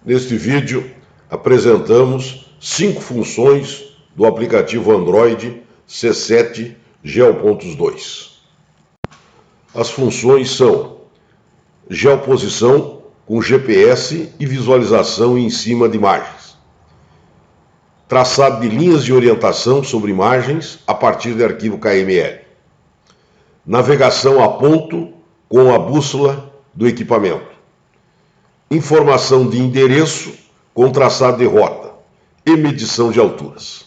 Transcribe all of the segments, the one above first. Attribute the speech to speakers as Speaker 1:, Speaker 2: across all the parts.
Speaker 1: Neste vídeo, apresentamos 5 funções do aplicativo Android C7 Geopontos2. As funções são geoposição com GPS e visualização em cima de imagens, traçado de linhas de orientação sobre imagens a partir de arquivo KML, navegação a ponto com a bússola do equipamento, informação de endereço com traçado de rota e medição de alturas.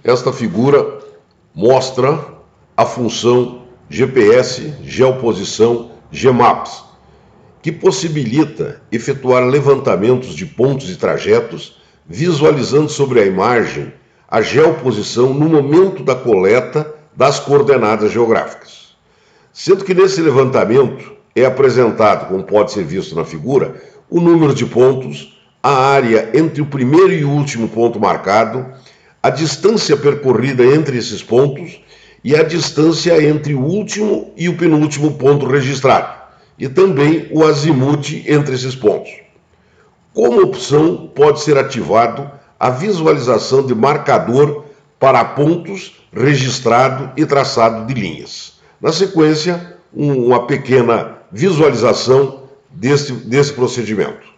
Speaker 1: Esta figura mostra a função GPS Geoposição Gmaps, que possibilita efetuar levantamentos de pontos e trajetos, visualizando sobre a imagem a geoposição no momento da coleta das coordenadas geográficas. Sendo que nesse levantamento é apresentado, como pode ser visto na figura, o número de pontos, a área entre o primeiro e o último ponto marcado, a distância percorrida entre esses pontos e a distância entre o último e o penúltimo ponto registrado, e também o azimuth entre esses pontos. Como opção, pode ser ativado a visualização de marcador para pontos registrado e traçado de linhas. Na sequência, uma pequena visualização desse procedimento.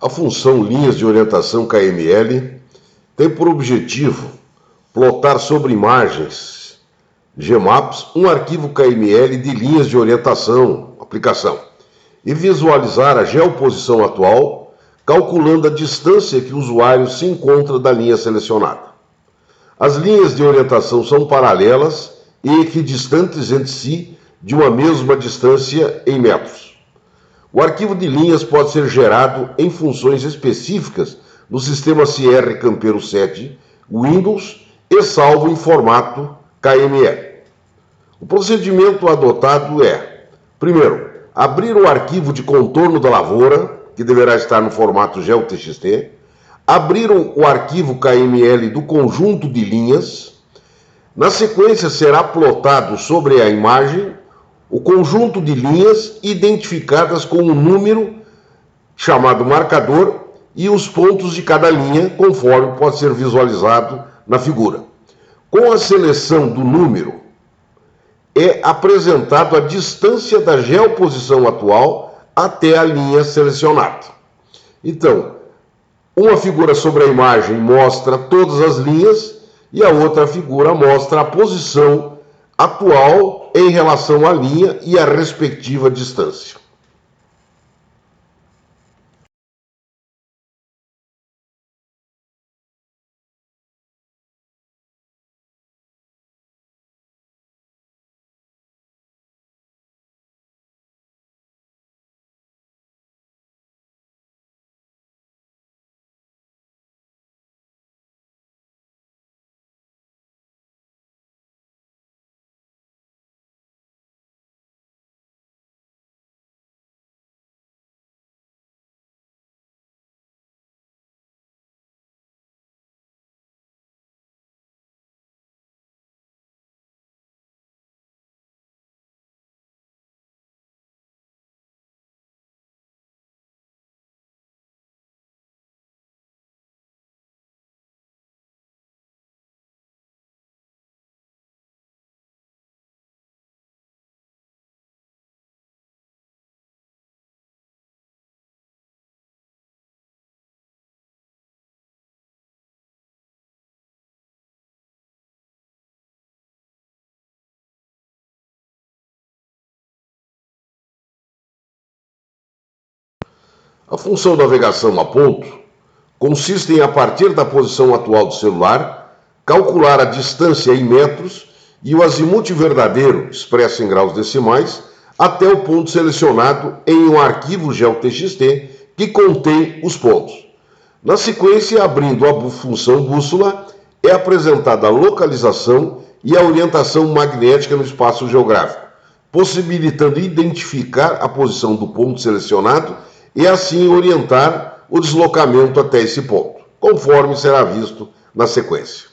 Speaker 1: A função linhas de orientação KML tem por objetivo plotar sobre imagens Gmaps um arquivo KML de linhas de orientação, aplicação, e visualizar a geoposição atual, calculando a distância que o usuário se encontra da linha selecionada. As linhas de orientação são paralelas e equidistantes entre si de uma mesma distância em metros. O arquivo de linhas pode ser gerado em funções específicas no sistema CR Campeiro 7 Windows e salvo em formato KML. O procedimento adotado é: primeiro, abrir o arquivo de contorno da lavoura, que deverá estar no formato GeoTXT, abrir o arquivo KML do conjunto de linhas. Na sequência, será plotado sobre a imagem o conjunto de linhas identificadas com um número chamado marcador e os pontos de cada linha, conforme pode ser visualizado na figura. Com a seleção do número, é apresentado a distância da geoposição atual até a linha selecionada. Então, uma figura sobre a imagem mostra todas as linhas e a outra figura mostra a posição atual em relação à linha e a respectiva distância. A função navegação a ponto consiste em, a partir da posição atual do celular, calcular a distância em metros e o azimuth verdadeiro, expresso em graus decimais, até o ponto selecionado em um arquivo GeoTXT que contém os pontos. Na sequência, abrindo a função bússola, é apresentada a localização e a orientação magnética no espaço geográfico, possibilitando identificar a posição do ponto selecionado e assim orientar o deslocamento até esse ponto, conforme será visto na sequência.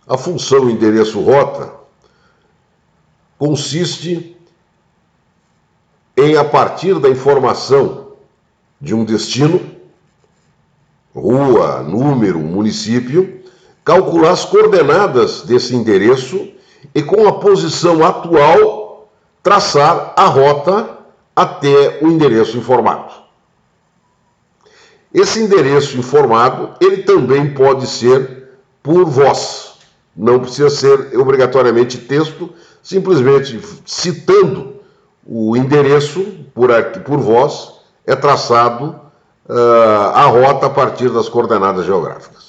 Speaker 1: A função endereço-rota consiste em, a partir da informação de um destino, rua, número, município, calcular as coordenadas desse endereço e, com a posição atual, traçar a rota até o endereço informado. Esse endereço informado, ele também pode ser por voz. Não precisa ser obrigatoriamente texto, simplesmente citando o endereço por voz, é traçado a rota a partir das coordenadas geográficas.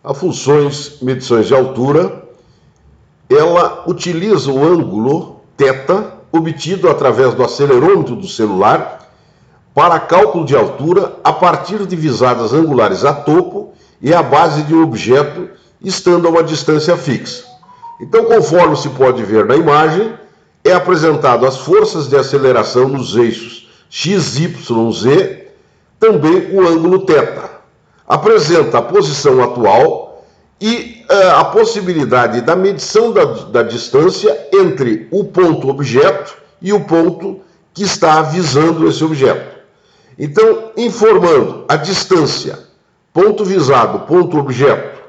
Speaker 1: A funções medições de altura, ela utiliza o ângulo θ obtido através do acelerômetro do celular para cálculo de altura a partir de visadas angulares a topo e à base de um objeto estando a uma distância fixa. Então, conforme se pode ver na imagem, é apresentado as forças de aceleração nos eixos x, y, z, também o ângulo θ. Apresenta a posição atual e a possibilidade da medição da distância entre o ponto objeto e o ponto que está visando esse objeto. Então, informando a distância, ponto visado, ponto objeto,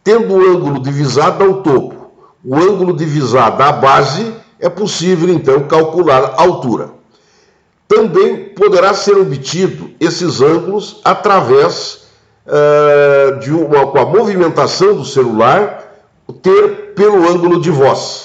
Speaker 1: tendo o ângulo de visada ao topo, o ângulo de visada à base, é possível, então, calcular a altura. Também poderá ser obtido esses ângulos através com a movimentação do celular, pelo ângulo de voz.